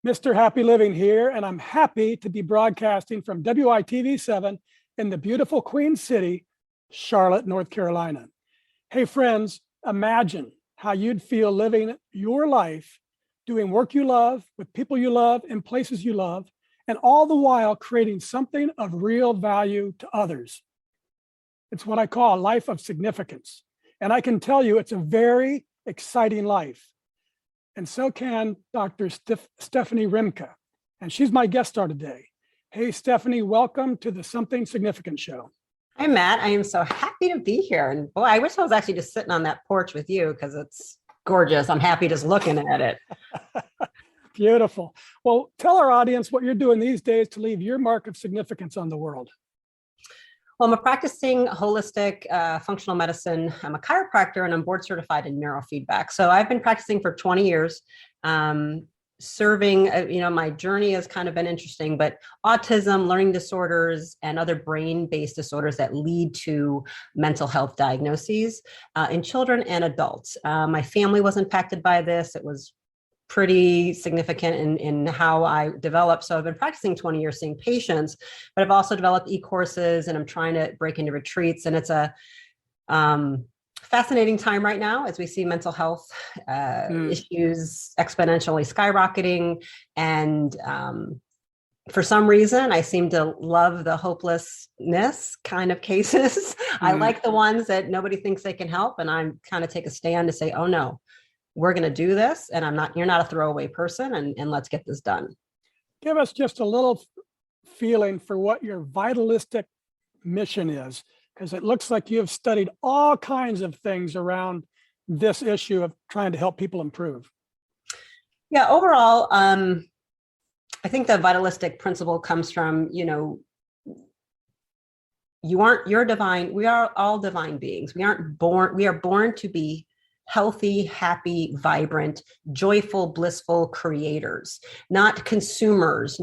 Mr. Happy Living here, and I'm happy to be broadcasting from WITV7 in the beautiful Queen City, Charlotte, North Carolina. Hey friends, imagine how you'd feel living your life, doing work you love, with people you love, in places you love, and all the while creating something of real value to others. It's what I call a life of significance. And I can tell you it's a very exciting life. And so can Dr. Stephanie Rimka. And she's my guest star today. Hey, Stephanie, welcome to the Something Significant show. Hi, Matt. I am so happy to be here. And boy, I wish I was actually just sitting on that porch with you because it's gorgeous. I'm happy just looking at it. Beautiful. Well, tell our audience what you're doing these days to leave your mark of significance on the world. Well, I'm a practicing holistic functional medicine. I'm a chiropractor and I'm board certified in neurofeedback. So I've been practicing for 20 years, serving, my journey has kind of been interesting, but autism, learning disorders, and other brain-based disorders that lead to mental health diagnoses in children and adults. My family was impacted by this. It was pretty significant in how I developed. So I've been practicing 20 years seeing patients, but I've also developed e-courses and I'm trying to break into retreats. And it's a fascinating time right now as we see mental health issues exponentially skyrocketing. And for some reason, I seem to love the hopelessness kind of cases. I like the ones that nobody thinks they can help. And I'm kind of take a stand to say, oh no, we're going to do this. And you're not a throwaway person and let's get this done. Give us just a little feeling for what your vitalistic mission is, because it looks like you've studied all kinds of things around this issue of trying to help people improve. Yeah, overall, I think the vitalistic principle comes from, you're divine. We are all divine beings. We are born to be healthy, happy, vibrant, joyful, blissful creators, not consumers,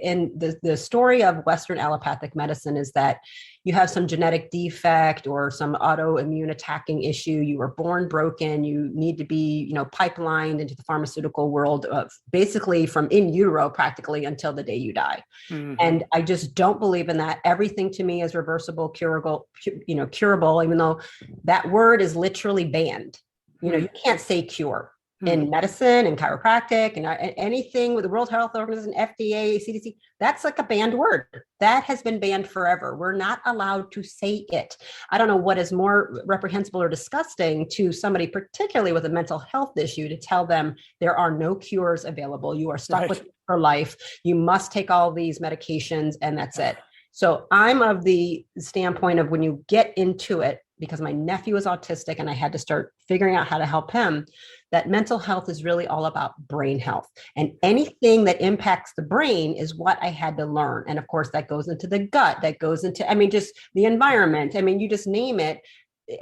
and the story of Western allopathic medicine is that you have some genetic defect or some autoimmune attacking issue. You were born broken. You need to be, pipelined into the pharmaceutical world of basically from in utero practically until the day you die. Mm-hmm. And I just don't believe in that. Everything to me is reversible, curable, even though that word is literally banned. You can't say cure in medicine and chiropractic and anything with the World Health Organization, FDA, CDC. That's like a banned word. That has been banned forever. We're not allowed to say it. I don't know what is more reprehensible or disgusting to somebody, particularly with a mental health issue, to tell them there are no cures available. You are stuck with it for life. You must take all these medications and that's it. So I'm of the standpoint of when you get into it, because my nephew is autistic and I had to start figuring out how to help him, that mental health is really all about brain health. And anything that impacts the brain is what I had to learn. And of course, that goes into the gut, that goes into, just the environment. You just name it,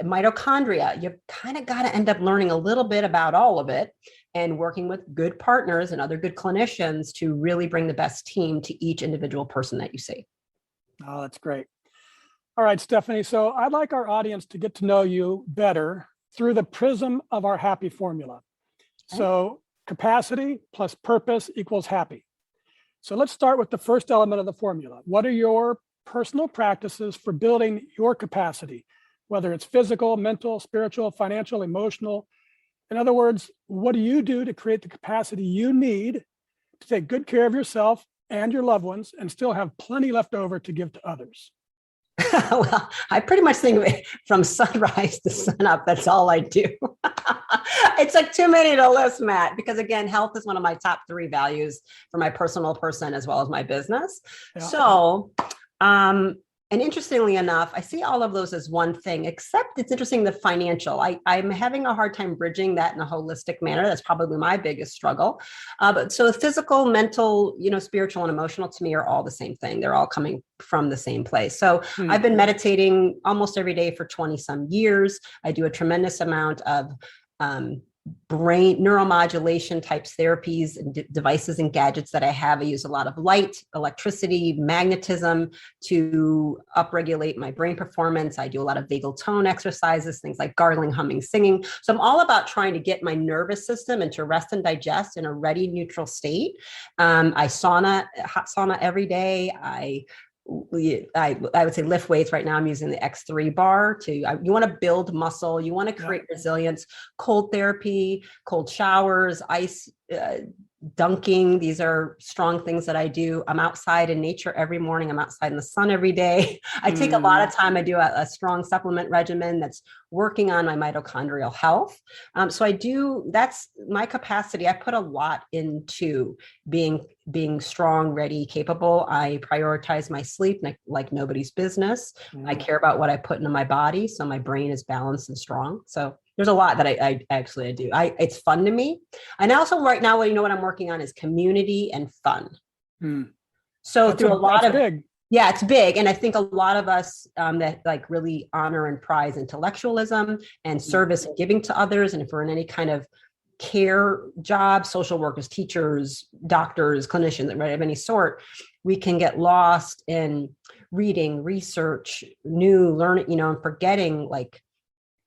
mitochondria. You've kind of got to end up learning a little bit about all of it and working with good partners and other good clinicians to really bring the best team to each individual person that you see. Oh, that's great. All right, Stephanie. So I'd like our audience to get to know you better through the prism of our happy formula. So capacity plus purpose equals happy. So let's start with the first element of the formula. What are your personal practices for building your capacity, whether it's physical, mental, spiritual, financial, emotional? In other words, what do you do to create the capacity you need to take good care of yourself and your loved ones and still have plenty left over to give to others? Well, I pretty much think of it from sunrise to sunup. That's all I do. It's like too many to list, Matt, because again, health is one of my top 3 values for my personal person as well as my business. Yeah. So, and interestingly enough, I see all of those as one thing, except it's interesting, the financial. I'm having a hard time bridging that in a holistic manner. That's probably my biggest struggle. But so the physical, mental, spiritual and emotional to me are all the same thing. They're all coming from the same place. So I've been meditating almost every day for 20 some years. I do a tremendous amount of brain neuromodulation types therapies and devices and gadgets that I have. I use a lot of light, electricity, magnetism to upregulate my brain performance. I do a lot of vagal tone exercises, things like gargling, humming, singing. So I'm all about trying to get my nervous system into rest and digest in a ready, neutral state. I hot sauna every day. I would say lift weights. Right now I'm using the X3 bar you want to build muscle, you want to create resilience. Cold therapy, cold showers, ice dunking. These are strong things that I do. I'm outside in nature every morning. I'm outside in the sun every day. I take a lot of time. I do a strong supplement regimen that's working on my mitochondrial health. That's my capacity. I put a lot into being strong, ready, capable. I prioritize my sleep like nobody's business. I care about what I put into my body, so my brain is balanced and strong. So there's a lot that I do. It's fun to me. And also right now, what I'm working on is community and fun. So that's through a lot of big. Yeah, it's big. And I think a lot of us that like really honor and prize intellectualism and service and giving to others. And if we're in any kind of care job, social workers, teachers, doctors, clinicians of any sort, we can get lost in reading, research, new learning, and forgetting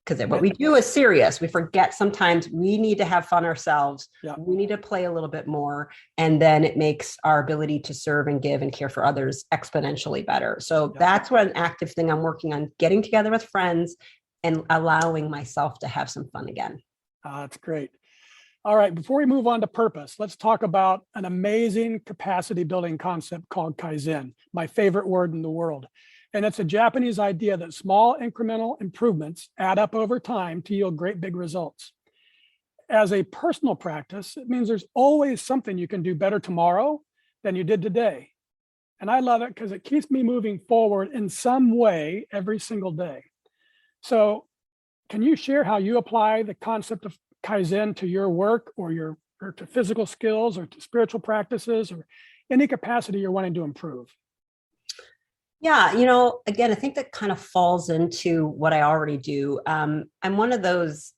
because what we do is serious. We forget sometimes we need to have fun ourselves. Yeah. We need to play a little bit more. And then it makes our ability to serve and give and care for others exponentially better. So that's what an active thing I'm working on, getting together with friends and allowing myself to have some fun again. That's great. All right, before we move on to purpose, let's talk about an amazing capacity building concept called Kaizen, my favorite word in the world. And it's a Japanese idea that small incremental improvements add up over time to yield great big results. As a personal practice, it means there's always something you can do better tomorrow than you did today. And I love it because it keeps me moving forward in some way every single day. So can you share how you apply the concept of Kaizen to your work or to physical skills or to spiritual practices or any capacity you're wanting to improve? Yeah, again, I think that kind of falls into what I already do. I'm one of those,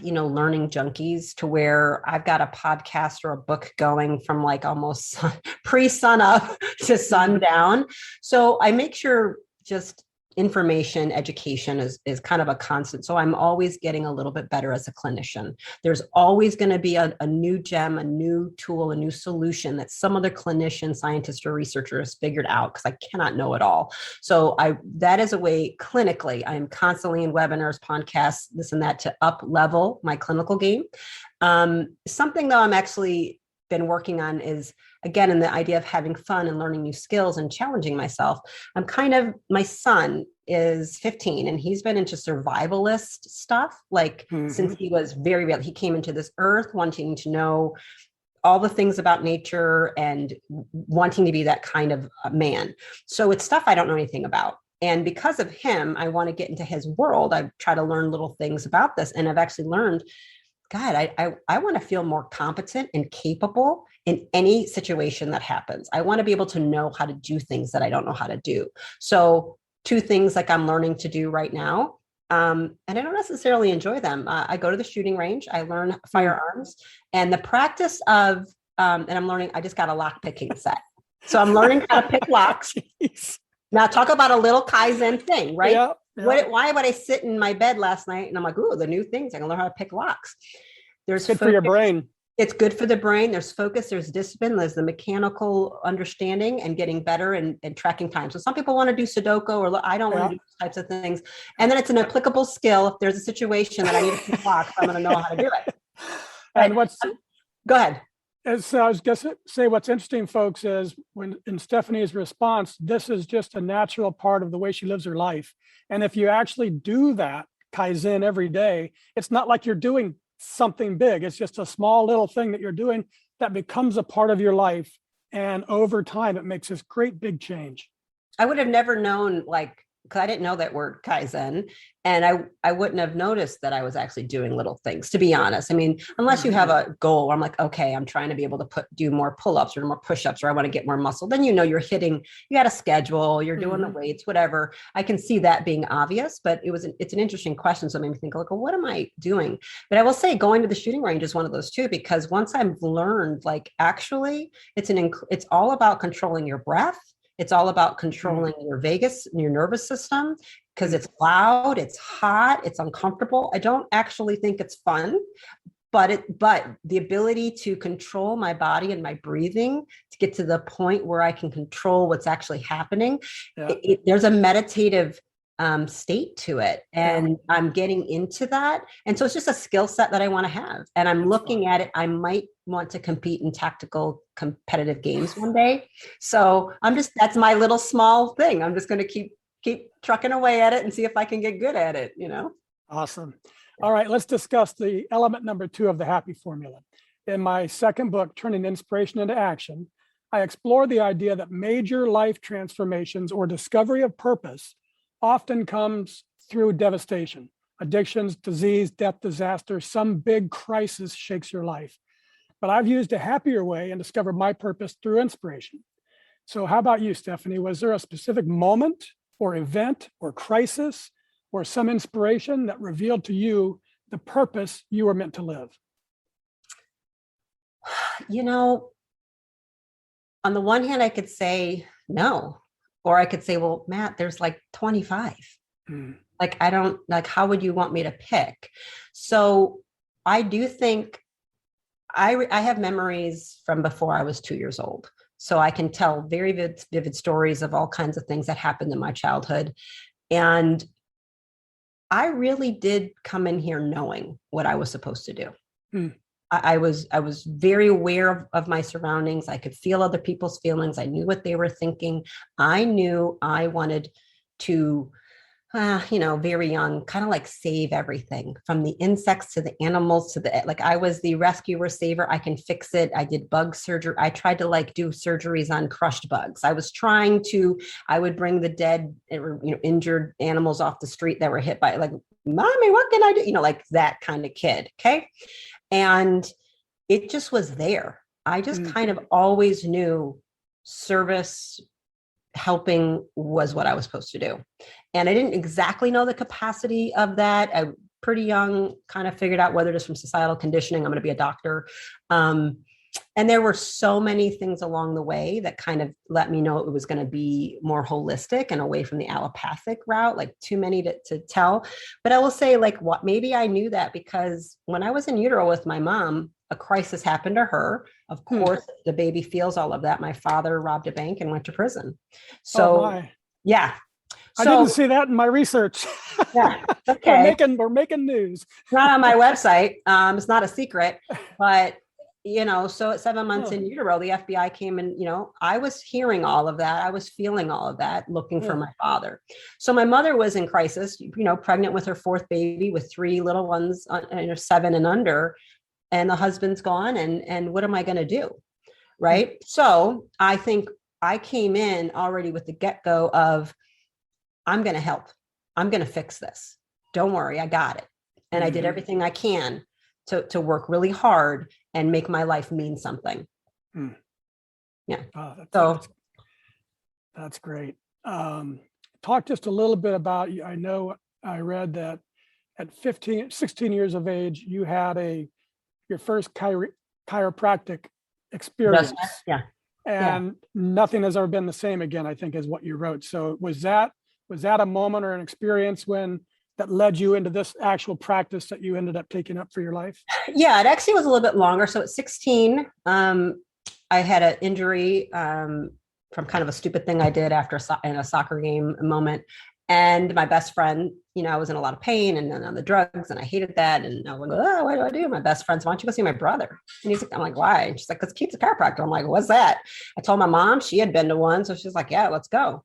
learning junkies to where I've got a podcast or a book going from almost pre-sun up to sundown. So I make sure just information, education is kind of a constant. So I'm always getting a little bit better as a clinician. There's always going to be a new gem, a new tool, a new solution that some other clinician, scientist, or researcher has figured out, because I cannot know it all. So that is a way clinically, I'm constantly in webinars, podcasts, this and that to up level my clinical game. Something though I'm actually been working on is, again, in the idea of having fun and learning new skills and challenging myself. My son is 15 and he's been into survivalist stuff, since he was very real. He came into this earth wanting to know all the things about nature and wanting to be that kind of man. So it's stuff I don't know anything about. And because of him, I want to get into his world. I try to learn little things about this. And I've actually learned, God, I want to feel more competent and capable in any situation that happens. I want to be able to know how to do things that I don't know how to do. So 2 things I'm learning to do right now, and I don't necessarily enjoy them. I go to the shooting range. I learn firearms, and the practice of, and I'm learning, I just got a lock picking set. So I'm learning how to pick locks. Now talk about a little Kaizen thing, right? Yeah. Why would I sit in my bed last night and I'm like, ooh, the new things, I can learn how to pick locks. There's good for your brain. It's good for the brain. There's focus, there's discipline, there's the mechanical understanding and getting better and tracking time. So some people want to do Sudoku, or I don't want to do those types of things. And then it's an applicable skill. If there's a situation that I need to pick locks, I'm going to know how to do it. And go ahead. So I was going to say, what's interesting, folks, is in Stephanie's response, this is just a natural part of the way she lives her life. And if you actually do that Kaizen every day, it's not like you're doing something big. It's just a small little thing that you're doing that becomes a part of your life. And over time, it makes this great big change. I would have never known because I didn't know that word Kaizen. And I wouldn't have noticed that I was actually doing little things, to be honest. I mean, unless you have a goal, I'm like, okay, I'm trying to be able to do more pull-ups or more push-ups, or I want to get more muscle. Then, you're hitting, you got a schedule, you're doing the weights, whatever. I can see that being obvious, but it's an interesting question. So it made me think, like, well, what am I doing? But I will say going to the shooting range is one of those too, because once I've learned, like, actually it's all about controlling your breath. It's all about controlling your vagus and your nervous system, because it's loud, it's hot, it's uncomfortable. I don't actually think it's fun, but the ability to control my body and my breathing to get to the point where I can control what's actually happening. Yeah. There's a meditative state to it, and I'm getting into that. And so it's just a skill set that I want to have. And I'm looking at it. I might want to compete in tactical competitive games one day. So that's my little small thing. I'm just going to keep trucking away at it and see if I can get good at it, Awesome. All right, let's discuss the element number 2 of the happy formula. In my second book, Turning Inspiration into Action, I explore the idea that major life transformations or discovery of purpose often comes through devastation, addictions, disease, death, disaster. Some big crisis shakes your life. But I've used a happier way and discovered my purpose through inspiration. So how about you, Stephanie? Was there a specific moment or event or crisis or some inspiration that revealed to you the purpose you were meant to live? On the one hand, I could say no. Or I could say, well, Matt, there's like 25. Like, I don't, like, how would you want me to pick? So I do think I have memories from before I was 2 years old. So I can tell very vivid stories of all kinds of things that happened in my childhood. And I really did come in here knowing what I was supposed to do. I was very aware of my surroundings. I could feel other people's feelings. I knew what they were thinking. I knew I wanted to, very young, kind of like save everything, from the insects to the animals to like, I was the rescuer saver. I can fix it. I did bug surgery. I tried to do surgeries on crushed bugs. I would bring the dead, injured animals off the street that were hit by, like, mommy, what can I do? Like that kind of kid. Okay. And it just was there. I just kind of always knew service, helping was what I was supposed to do. And I didn't exactly know the capacity of that. I pretty young, kind of figured out, whether it is from societal conditioning, I'm going to be a doctor. And there were so many things along the way that kind of let me know it was going to be more holistic and away from the allopathic route, like too many to tell. But I will say, like, maybe I knew that because when I was in utero with my mom, a crisis happened to her. Of course, the baby feels all of that. My father robbed a bank and went to prison. So, yeah. I didn't see that in my research. Yeah. Okay. We're making news. It's not on my website. It's not a secret, but so at 7 months in utero, the FBI came and, I was hearing all of that. I was feeling all of that, looking for my father. So my mother was in crisis, pregnant with her 4th baby with 3 little ones, 7 and under, and the husband's gone. And what am I going to do? Right. So I think I came in already with the get-go of, I'm going to help. I'm going to fix this. Don't worry. I got it. And I did everything I can to work really hard and make my life mean something. Yeah. Oh, that's great. Talk just a little bit about, I know I read that at 16 years of age, you had your first chiropractic experience. Yeah. And nothing has ever been the same again, I think, is what you wrote. So was that a moment or an experience that led you into this actual practice that you ended up taking up for your life? Yeah, it actually was a little bit longer. So at 16, I had an injury from kind of a stupid thing I did in a soccer game moment. And my best friend, I was in a lot of pain and then on the drugs, and I hated that. And I was like, oh, what do I do? My best friend said, why don't you go see my brother? And I'm like, why? And she's like, because Keith's a chiropractor. I'm like, what's that? I told my mom, she had been to one. So she's like, yeah, let's go.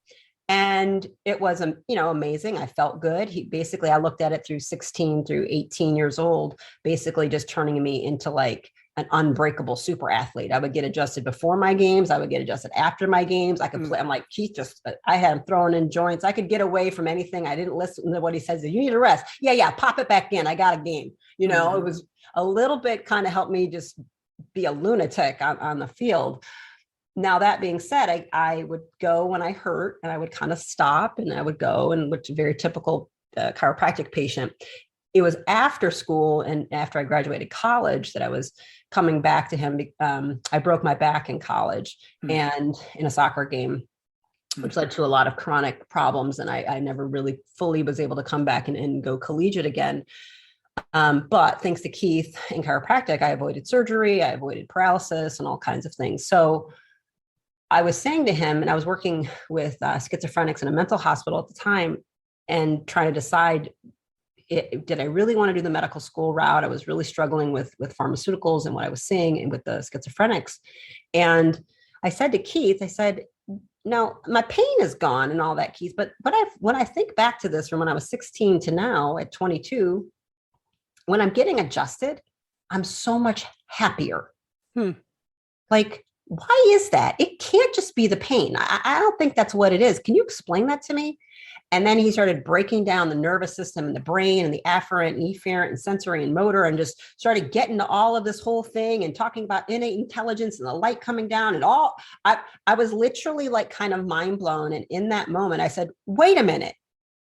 And it was, amazing. I felt good. I looked at it through 16 through 18 years old, basically just turning me into like an unbreakable super athlete. I would get adjusted before my games. I would get adjusted after my games. I could play. I'm like, Keith, I had him throwing in joints. I could get away from anything. I didn't listen to what he says. You need a rest. Yeah. Pop it back in. I got a game. It was a little bit kind of helped me just be a lunatic on the field. Now, that being said, I would go when I hurt and I would kind of stop and I would go, and which is a very typical chiropractic patient. It was after school and after I graduated college that I was coming back to him. I broke my back in college and in a soccer game, which led to a lot of chronic problems. And I never really fully was able to come back and go collegiate again. But thanks to Keith and chiropractic, I avoided surgery, I avoided paralysis and all kinds of things. So I was saying to him, and I was working with schizophrenics in a mental hospital at the time and trying to decide, did I really want to do the medical school route? I was really struggling with pharmaceuticals and what I was seeing and with the schizophrenics. And I said to Keith, I said, no, my pain is gone and all that, Keith. But when I think back to this from when I was 16 to now at 22, when I'm getting adjusted, I'm so much happier. Like, why is that? It can't just be the pain. I don't think that's what it is. Can you explain that to me? And then he started breaking down the nervous system and the brain and the afferent and efferent and sensory and motor, and just started getting to all of this whole thing and talking about innate intelligence and the light coming down and all. I was literally like kind of mind blown. And in that moment, I said, wait a minute.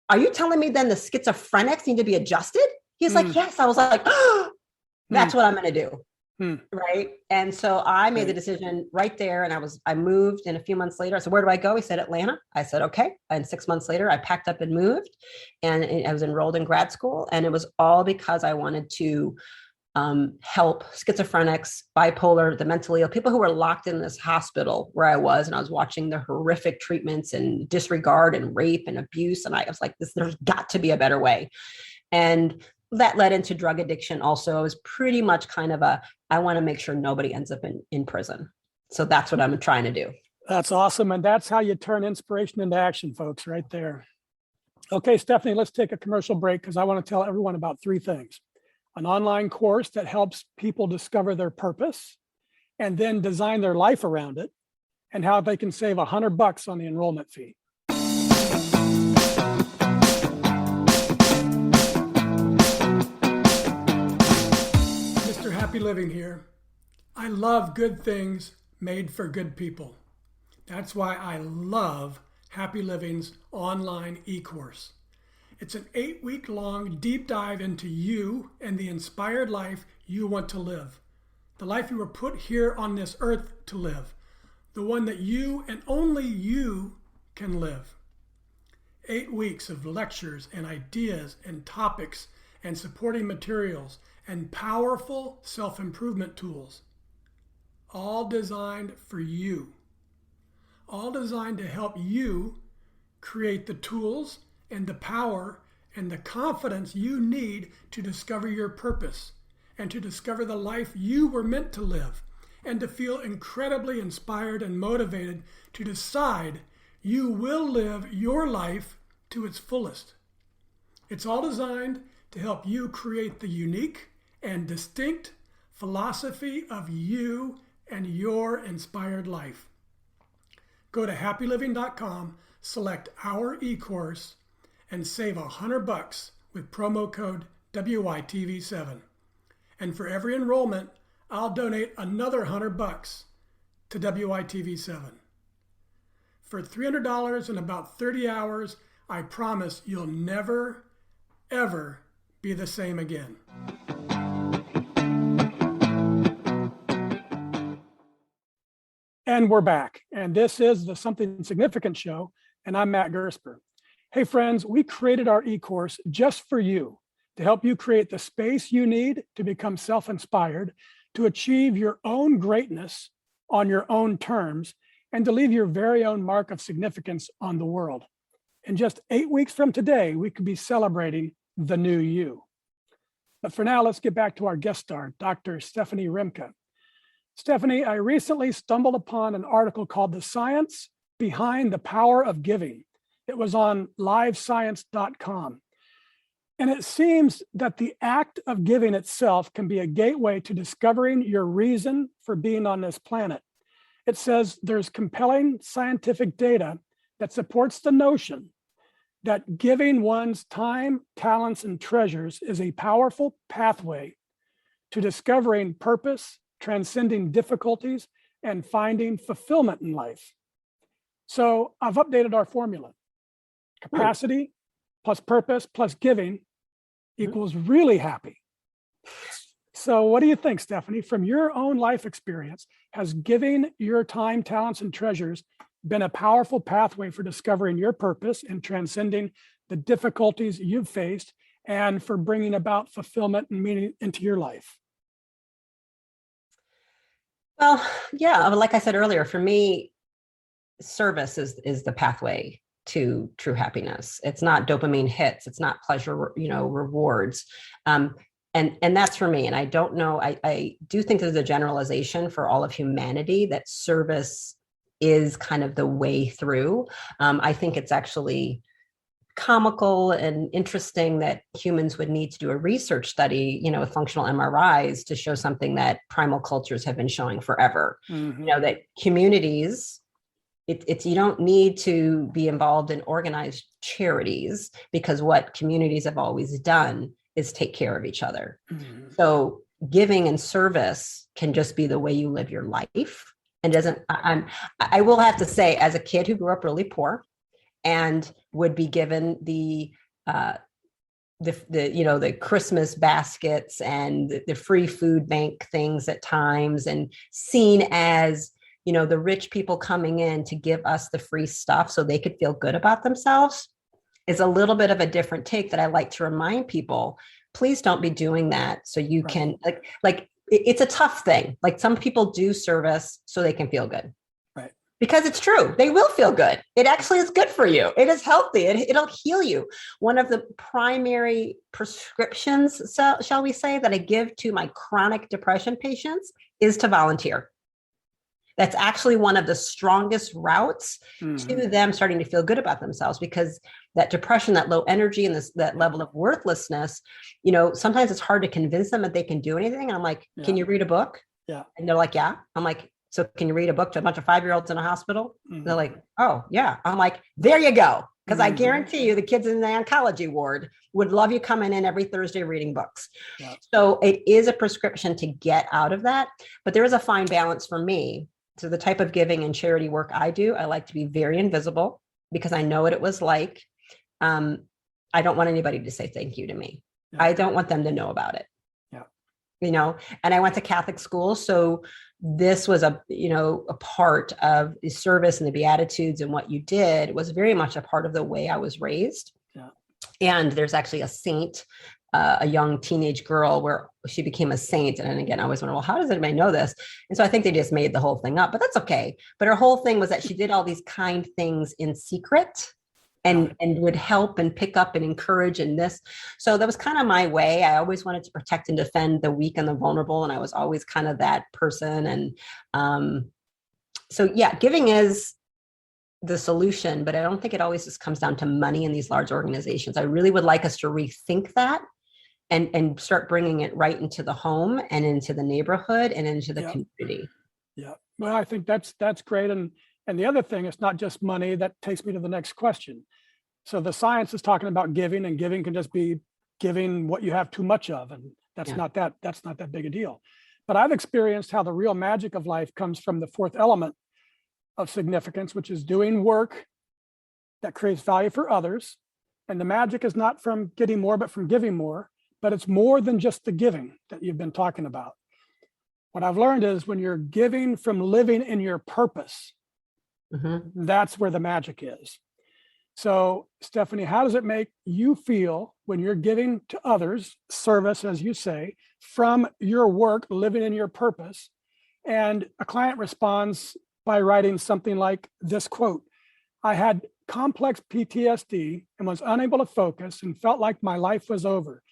Are you telling me then the schizophrenics need to be adjusted? He's like, yes. I was like, oh, that's what I'm going to do. Right. And so I made the decision right there. And I moved, and a few months later, I said, where do I go? He said, Atlanta. I said, okay. And 6 months later, I packed up and moved, and I was enrolled in grad school. And it was all because I wanted to help schizophrenics, bipolar, the mentally ill, people who were locked in this hospital where I was, and I was watching the horrific treatments and disregard and rape and abuse. And I was like, there's got to be a better way. And that led into drug addiction. Also, I was pretty much kind of I want to make sure nobody ends up in prison. So that's what I'm trying to do. That's awesome. And that's how you turn inspiration into action, folks, right there. Okay, Stephanie, let's take a commercial break because I want to tell everyone about 3 things. An online course that helps people discover their purpose and then design their life around it, and how they can save $100 on the enrollment fee. Mr. Happy Living here. I love good things made for good people. That's why I love Happy Living's online e-course. It's an 8-week-long deep dive into you and the inspired life you want to live. The life you were put here on this earth to live. The one that you and only you can live. 8 weeks of lectures and ideas and topics and supporting materials and powerful self-improvement tools. All designed for you. All designed to help you create the tools and the power and the confidence you need to discover your purpose and to discover the life you were meant to live, and to feel incredibly inspired and motivated to decide you will live your life to its fullest. It's all designed to help you create the unique and distinct philosophy of you and your inspired life. Go to happyliving.com, select our e-course, and save $100 with promo code WITV7. And for every enrollment, I'll donate another $100 to WITV7. For $300 and about 30 hours, I promise you'll never, ever be the same again. And we're back. And this is the Something Significant show. And I'm Matt Gersper. Hey friends, we created our e-course just for you, to help you create the space you need to become self-inspired, to achieve your own greatness on your own terms, and to leave your very own mark of significance on the world. In just 8 weeks from today, we could be celebrating the new you. But for now, let's get back to our guest star, Dr. Stephanie Rimka. Stephanie, I recently stumbled upon an article called The Science Behind the Power of Giving. It was on livescience.com. And it seems that the act of giving itself can be a gateway to discovering your reason for being on this planet. It says there's compelling scientific data that supports the notion that giving one's time, talents, and treasures is a powerful pathway to discovering purpose, transcending difficulties, and finding fulfillment in life. So I've updated our formula. Capacity plus purpose plus giving equals really happy. So what do you think, Stephanie? From your own life experience, has giving your time, talents, and treasures been a powerful pathway for discovering your purpose and transcending the difficulties you've faced and for bringing about fulfillment and meaning into your life? Well, yeah, like I said earlier, for me, service is the pathway to true happiness. It's not dopamine hits. It's not pleasure, rewards. And that's for me. And I don't know, I do think there's a generalization for all of humanity that service is kind of the way through. I think it's actually comical and interesting that humans would need to do a research study, with functional MRIs to show something that primal cultures have been showing forever. Mm-hmm. That communities, it's you don't need to be involved in organized charities, because what communities have always done is take care of each other. Mm-hmm. So giving and service can just be the way you live your life. And I will have to say, as a kid who grew up really poor and would be given the Christmas baskets and the free food bank things at times, and seen as, the rich people coming in to give us the free stuff so they could feel good about themselves, is a little bit of a different take that I like to remind people. Please don't be doing that so you can it's a tough thing. Like, some people do service so they can feel good. Right. Because it's true. They will feel good. It actually is good for you. It is healthy. It'll heal you. One of the primary prescriptions, shall we say, that I give to my chronic depression patients is to volunteer. That's actually one of the strongest routes to them starting to feel good about themselves, because that depression, that low energy, and that level of worthlessness, sometimes it's hard to convince them that they can do anything. And I'm like, Can you read a book? Yeah. And they're like, yeah. I'm like, so can you read a book to a bunch of 5-year-olds in a hospital? They're like, oh yeah. I'm like, there you go. Because I guarantee you the kids in the oncology ward would love you coming in every Thursday reading books. Yeah. So it is a prescription to get out of that, but there is a fine balance for me. So the type of giving and charity work I do, I like to be very invisible, because I know what it was like. I don't want anybody to say thank you to me. Yeah. I don't want them to know about it. Yeah. And I went to Catholic school. So this was a part of the service and the Beatitudes, and what you did was very much a part of the way I was raised. Yeah. And there's actually a saint, a young teenage girl, where she became a saint. And again, I always wonder, well, how does anybody know this? And so I think they just made the whole thing up, but that's okay. But her whole thing was that she did all these kind things in secret and would help and pick up and encourage and this. So that was kind of my way. I always wanted to protect and defend the weak and the vulnerable. And I was always kind of that person. And so, yeah, giving is the solution, but I don't think it always just comes down to money in these large organizations. I really would like us to rethink that and start bringing it right into the home and into the neighborhood and into the community. Yeah. Well, I think that's great. And the other thing, it's not just money. That takes me to the next question. So the science is talking about giving, and giving can just be giving what you have too much of. And that's not that big a deal. But I've experienced how the real magic of life comes from the fourth element of significance, which is doing work that creates value for others. And the magic is not from getting more, but from giving more. But it's more than just the giving that you've been talking about. What I've learned is when you're giving from living in your purpose, that's where the magic is. So, Stephanie, how does it make you feel when you're giving to others, service, as you say, from your work, living in your purpose, and a client responds by writing something like this quote: I had complex PTSD and was unable to focus and felt like my life was over.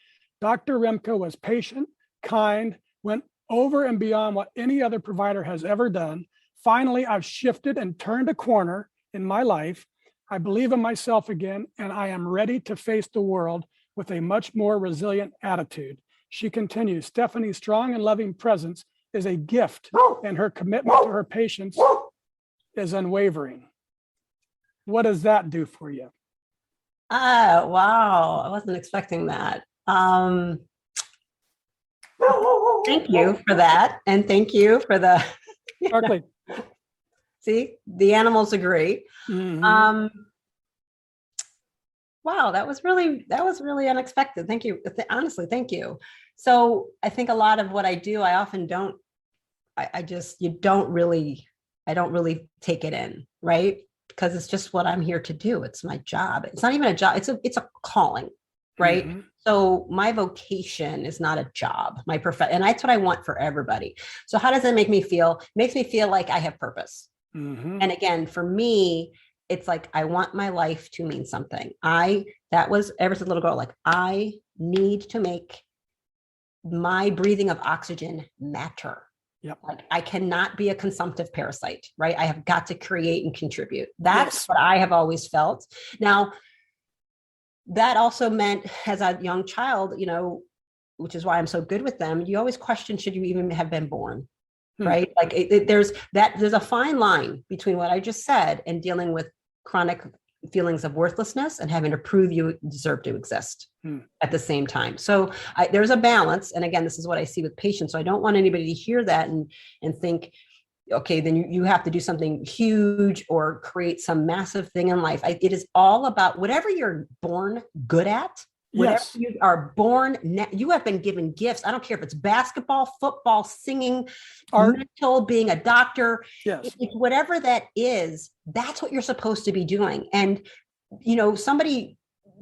Dr. Remke was patient, kind, went over and beyond what any other provider has ever done. Finally, I've shifted and turned a corner in my life. I believe in myself again, and I am ready to face the world with a much more resilient attitude. She continues, Stephanie's strong and loving presence is a gift, and her commitment to her patients is unwavering. What does that do for you? Ah, wow. I wasn't expecting that. Thank you for that. And thank you for the, Barkley. see, the animals agree. Mhm. Wow, that was really unexpected. Thank you. Honestly, thank you. So I think a lot of what I do, I often don't, I just, I don't really take it in, right? Because it's just what I'm here to do. It's my job. It's not even a job. It's a calling, right? Mhm. So my vocation is not a job, my profession, and that's what I want for everybody. So how does that make me feel? It makes me feel like I have purpose. Mhm. And again, for me, it's like I want my life to mean something. That was ever since a little girl, like I need to make my breathing of oxygen matter. Yep. Like I cannot be a consumptive parasite, right? I have got to create and contribute. That's Yes. what I have always felt. Now, that also meant as a young child, which is why I'm so good with them, you always question, should you even have been born? Right? Like there's a fine line between what I just said and dealing with chronic feelings of worthlessness and having to prove you deserve to exist at the same time. So there's a balance. And again, this is what I see with patients. So I don't want anybody to hear that and think, okay, then you have to do something huge or create some massive thing in life. It is all about whatever you're born good at. Whatever Yes. you are born, you have been given gifts. I don't care if it's basketball, football, singing, Art. mental, being a doctor. Yes. It's whatever that is, that's what you're supposed to be doing. And, somebody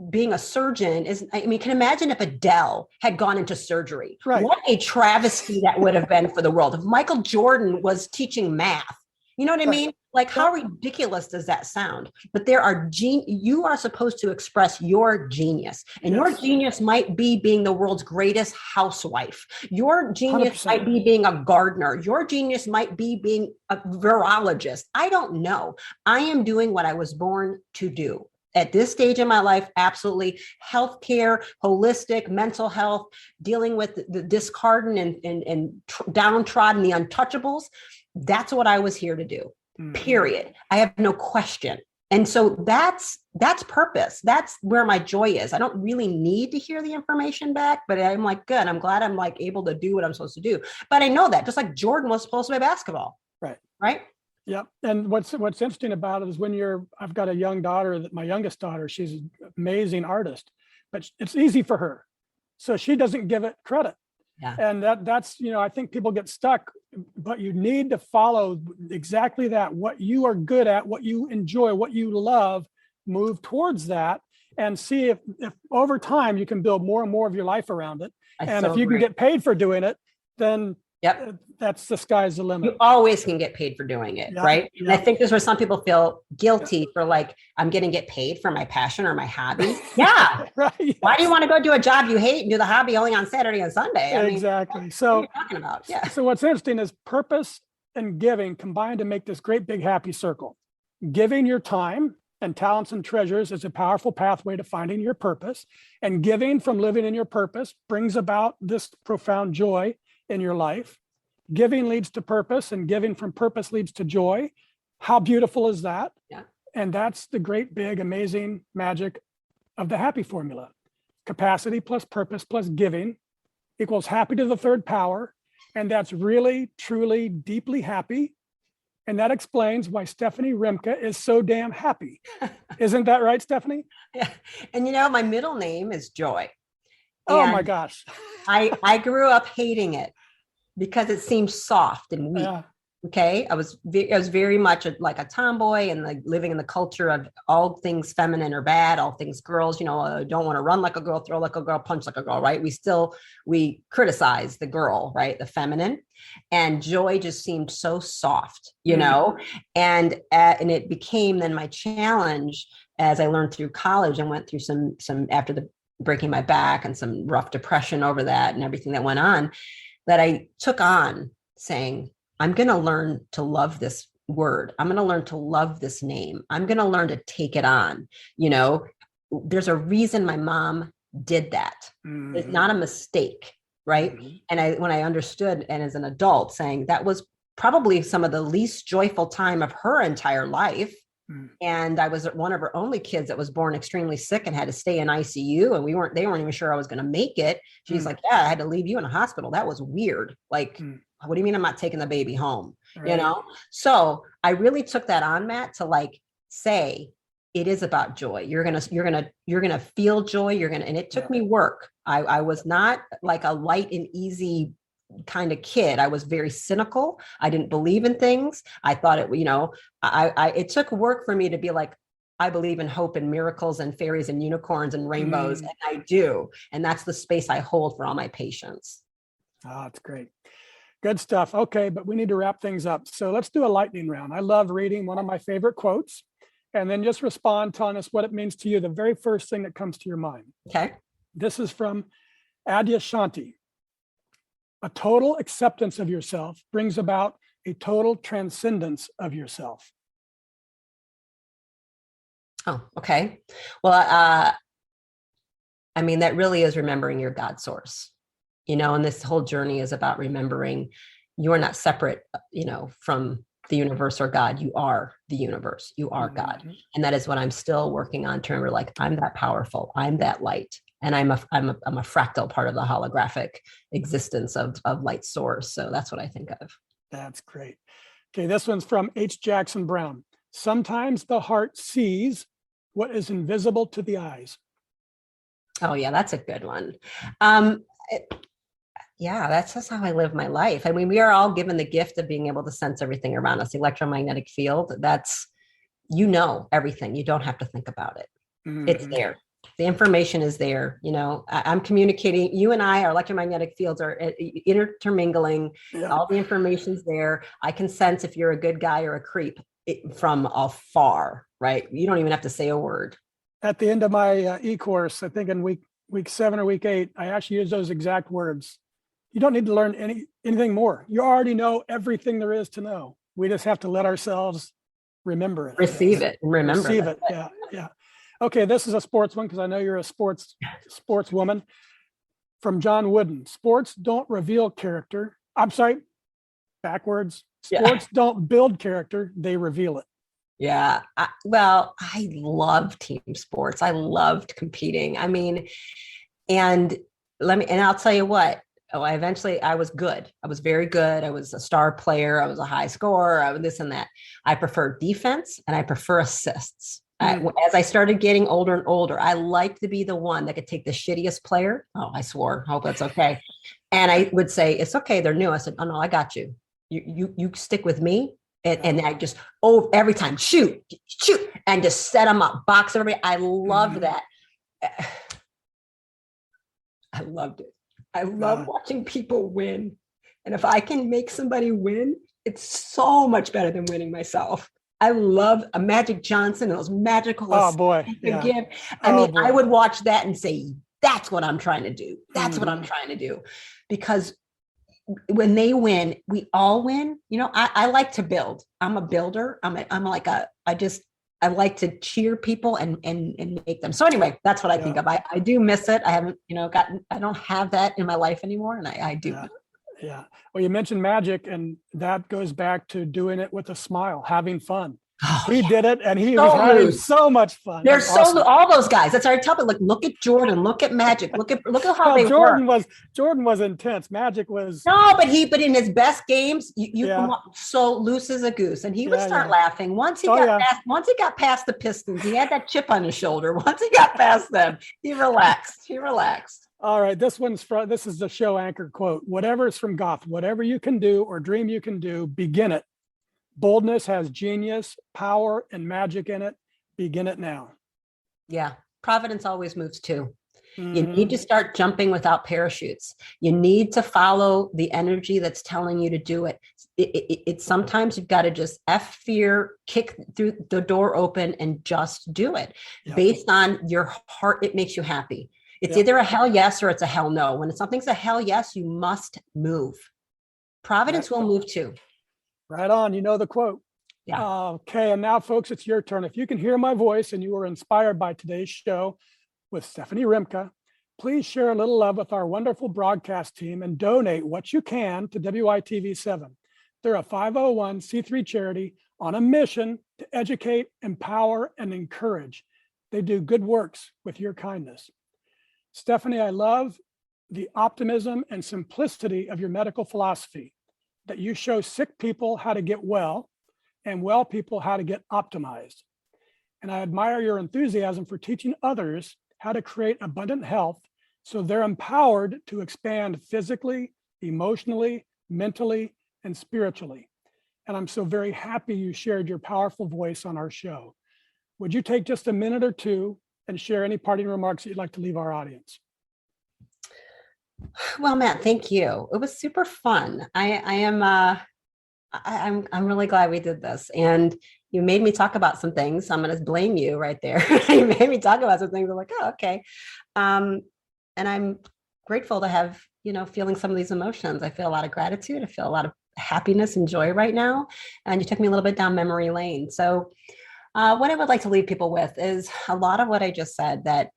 being a surgeon can imagine if Adele had gone into surgery. Right. What a travesty that would have been for the world. If Michael Jordan was teaching math, you know what I mean? Like, how ridiculous does that sound? But you are supposed to express your genius, and your genius might be being the world's greatest housewife. Your genius 100%. might be being a gardener. Your genius might be being a virologist. I don't know. I am doing what I was born to do. At this stage in my life, absolutely. Healthcare, holistic, mental health, dealing with the discarded and downtrodden, the untouchables. That's what I was here to do, period. I have no question. And so that's purpose. That's where my joy is. I don't really need to hear the information back, but I'm like, good. I'm glad I'm like able to do what I'm supposed to do. But I know that just like Jordan was supposed to play basketball. Right. Yeah. And what's interesting about it is I've got a young daughter, my youngest daughter, she's an amazing artist, but it's easy for her. So she doesn't give it credit. Yeah. And that's, I think people get stuck, but you need to follow exactly that, what you are good at, what you enjoy, what you love, move towards that and see if over time you can build more and more of your life around it. And if you can get paid for doing it, then that's the sky's the limit. You always can get paid for doing it, right? And I think this is where some people feel guilty for like, I'm going to get paid for my passion or my hobby. Yeah. Right. Yes. Why do you want to go do a job you hate and do the hobby only on Saturday and Sunday? Exactly. So, what are you talking about? Yeah. So what's interesting is purpose and giving combined to make this great big happy circle. Giving your time and talents and treasures is a powerful pathway to finding your purpose, and giving from living in your purpose brings about this profound joy in your life. Giving leads to purpose, and giving from purpose leads to joy. How beautiful is that? Yeah. And that's the great, big, amazing magic of the happy formula. Capacity plus purpose plus giving equals happy to the third power. And that's really, truly, deeply happy. And that explains why Stephanie Rimke is so damn happy. Isn't that right, Stephanie? Yeah. And my middle name is Joy. Oh my gosh. I grew up hating it because it seemed soft and weak. Yeah. Okay. I was very much like a tomboy and like living in the culture of all things feminine or bad, all things girls, don't want to run like a girl, throw like a girl, punch like a girl. Right. We criticize the girl, right. The feminine, and Joy just seemed so soft, and it became then my challenge as I learned through college and went through some after the breaking my back and some rough depression over that and everything that went on, that I took on saying, I'm going to learn to love this word. I'm going to learn to love this name. I'm going to learn to take it on. There's a reason my mom did that. It's not a mistake, right? And when I understood, and as an adult saying that was probably some of the least joyful time of her entire life. And I was one of her only kids that was born extremely sick and had to stay in ICU. And they weren't even sure I was going to make it. She's like, yeah, I had to leave you in a hospital. That was weird. Like, what do you mean I'm not taking the baby home? Right. You know? So I really took that on, Matt, to like say, it is about joy. You're going to feel joy. And it took me work. I was not like a light and easy kind of kid. I was very cynical. I didn't believe in things. I thought it took work for me to be like, I believe in hope and miracles and fairies and unicorns and rainbows. And I do. And that's the space I hold for all my patients. Oh, that's great. Good stuff. Okay, but we need to wrap things up. So let's do a lightning round. I love reading one of my favorite quotes, and then just respond telling us what it means to you, the very first thing that comes to your mind. Okay. This is from Adyashanti. A total acceptance of yourself brings about a total transcendence of yourself. Oh, okay. Well, I mean, that really is remembering your God source, and this whole journey is about remembering you're not separate, from the universe or God. You are the universe. You are God. And that is what I'm still working on to remember, like, I'm that powerful. I'm that light. And I'm a fractal part of the holographic existence of light source. So that's what I think of. That's great. Okay, this one's from H. Jackson Brown. Sometimes the heart sees what is invisible to the eyes. Oh yeah, that's a good one. That's just how I live my life. I mean, we are all given the gift of being able to sense everything around us. The electromagnetic field, that's, everything. You don't have to think about it. It's there. The information is there. I'm communicating. You and I, our electromagnetic fields are intermingling. Yeah. All the information's there. I can sense if you're a good guy or a creep from afar, right? You don't even have to say a word. At the end of my e-course, I think in week 7 or week 8, I actually use those exact words. You don't need to learn anything more. You already know everything there is to know. We just have to let ourselves remember it. Receive it and remember it. Yeah. Okay, this is a sports one because I know you're a sports woman. From John Wooden. Sports don't reveal character. I'm sorry, backwards. Sports don't build character, they reveal it. Yeah. I love team sports. I loved competing. I mean, and I'll tell you what, I was good. I was very good. I was a star player. I was a high scorer. I was this and that. I prefer defense and I prefer assists. As I started getting older and older, I liked to be the one that could take the shittiest player. Oh, I swore. Hope that's okay. And I would say, it's okay. They're new. I said, oh no, I got you. You stick with me. And I just, every time, shoot, and just set them up, box everybody. I loved that. I loved it. I love watching people win. And if I can make somebody win, it's so much better than winning myself. I love a Magic Johnson and those magical. Oh boy. Yeah. I would watch that and say, that's what I'm trying to do. That's what I'm trying to do. Because when they win, we all win. I like to build. I'm a builder. I like to cheer people and make them. So anyway, that's what I think of. I do miss it. I haven't, I don't have that in my life anymore. And I do. Yeah. Well, you mentioned magic, and that goes back to doing it with a smile, having fun. He did it, and he was having so much fun. They're awesome. All those guys. That's our topic. Like, look at Jordan. Look at Magic. Look at how they work. Jordan was intense. Magic was but in his best games, you come up so loose as a goose, and he would start laughing once he got past the Pistons. He had that chip on his shoulder. Once he got past them, he relaxed. All right, this is the show anchor quote. Whatever is from Goth. Whatever you can do or dream you can do, begin it. Boldness has genius, power, and magic in it. Begin it now. Yeah. Providence always moves too. You need to start jumping without parachutes. You need to follow the energy that's telling you to do it. It's sometimes you've got to just fear, kick through the door open and just do it. Based on your heart. It makes you happy. It's either a hell yes or it's a hell no. When something's a hell yes, you must move. Providence will move too. Right on. You know the quote. Yeah. Okay. And now, folks, it's your turn. If you can hear my voice and you were inspired by today's show with Stephanie Rimka, please share a little love with our wonderful broadcast team and donate what you can to WITV7. They're a 501c3 charity on a mission to educate, empower, and encourage. They do good works with your kindness. Stephanie, I love the optimism and simplicity of your medical philosophy, that you show sick people how to get well and well people how to get optimized. And I admire your enthusiasm for teaching others how to create abundant health so they're empowered to expand physically, emotionally, mentally, and spiritually. And I'm so very happy you shared your powerful voice on our show. Would you take just a minute or two and share any parting remarks that you'd like to leave our audience? Well, Matt, thank you. It was super fun. I'm really glad we did this, and you made me talk about some things. I'm going to blame you right there. You made me talk about some things. I'm like, oh, okay. And I'm grateful to have, feeling some of these emotions. I feel a lot of gratitude. I feel a lot of happiness and joy right now. And you took me a little bit down memory lane. So what I would like to leave people with is a lot of what I just said, that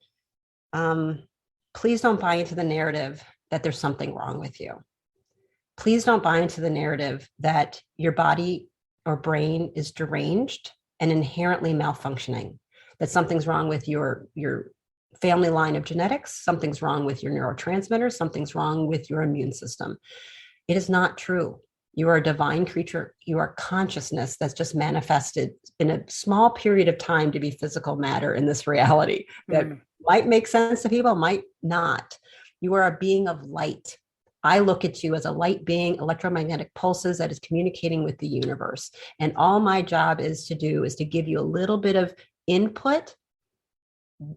please don't buy into the narrative that there's something wrong with you. Please don't buy into the narrative that your body or brain is deranged and inherently malfunctioning, that something's wrong with your family line of genetics, something's wrong with your neurotransmitters, something's wrong with your immune system. It is not true. You are a divine creature. You are consciousness that's just manifested in a small period of time to be physical matter in this reality that might make sense to people, might not. You are a being of light. I look at you as a light being, electromagnetic pulses that is communicating with the universe. And all my job is to give you a little bit of input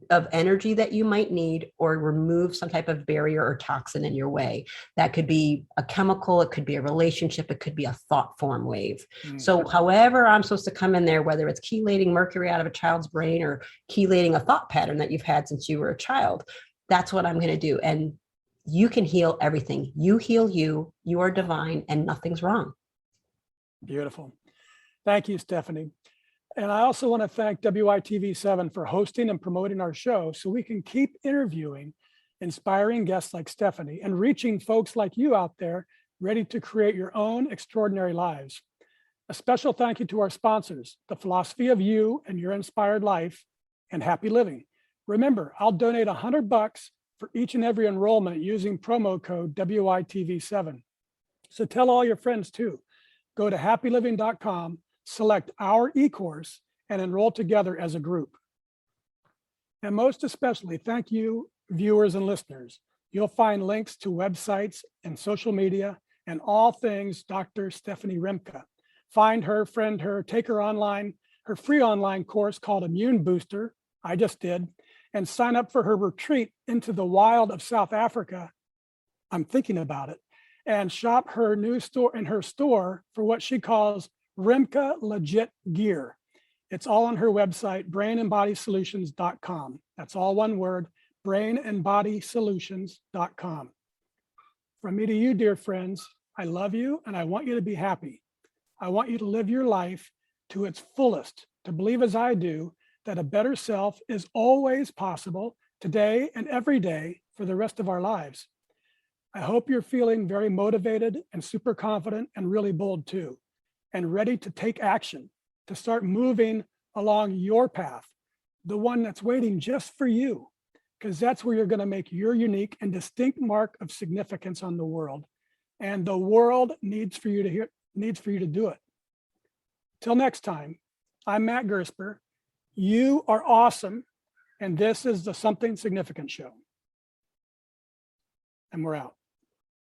of energy that you might need, or remove some type of barrier or toxin in your way. That could be a chemical, it could be a relationship, it could be a thought form wave. So however I'm supposed to come in there, whether it's chelating mercury out of a child's brain or chelating a thought pattern that you've had since you were a child, that's what I'm going to do. And you can heal everything. You heal you, you are divine, and nothing's wrong. Beautiful. Thank you, Stephanie. And I also want to thank WITV7 for hosting and promoting our show so we can keep interviewing inspiring guests like Stephanie and reaching folks like you out there ready to create your own extraordinary lives. A special thank you to our sponsors, The Philosophy of You and Your Inspired Life, and Happy Living. Remember, I'll donate $100 for each and every enrollment using promo code WITV7. So tell all your friends too. Go to happyliving.com, select our e-course, and enroll together as a group. And most especially, thank you, viewers and listeners. You'll find links to websites and social media and all things Dr. Stephanie Rimka. Find her, friend her, take her online, her free online course called Immune Booster, I just did, and sign up for her retreat into the wild of South Africa. I'm thinking about it. And shop her new store in her store for what she calls Rimka Legit Gear. It's all on her website, brainandbodysolutions.com. That's all one word, brainandbodysolutions.com. From me to you, dear friends, I love you and I want you to be happy. I want you to live your life to its fullest, to believe as I do that a better self is always possible today and every day for the rest of our lives. I hope you're feeling very motivated and super confident and really bold too, and ready to take action, to start moving along your path, the one that's waiting just for you, because that's where you're going to make your unique and distinct mark of significance on the world. And the world needs for you to do it. Till next time, I'm Matt Gersper. You are awesome. And this is the Something Significant Show. And we're out.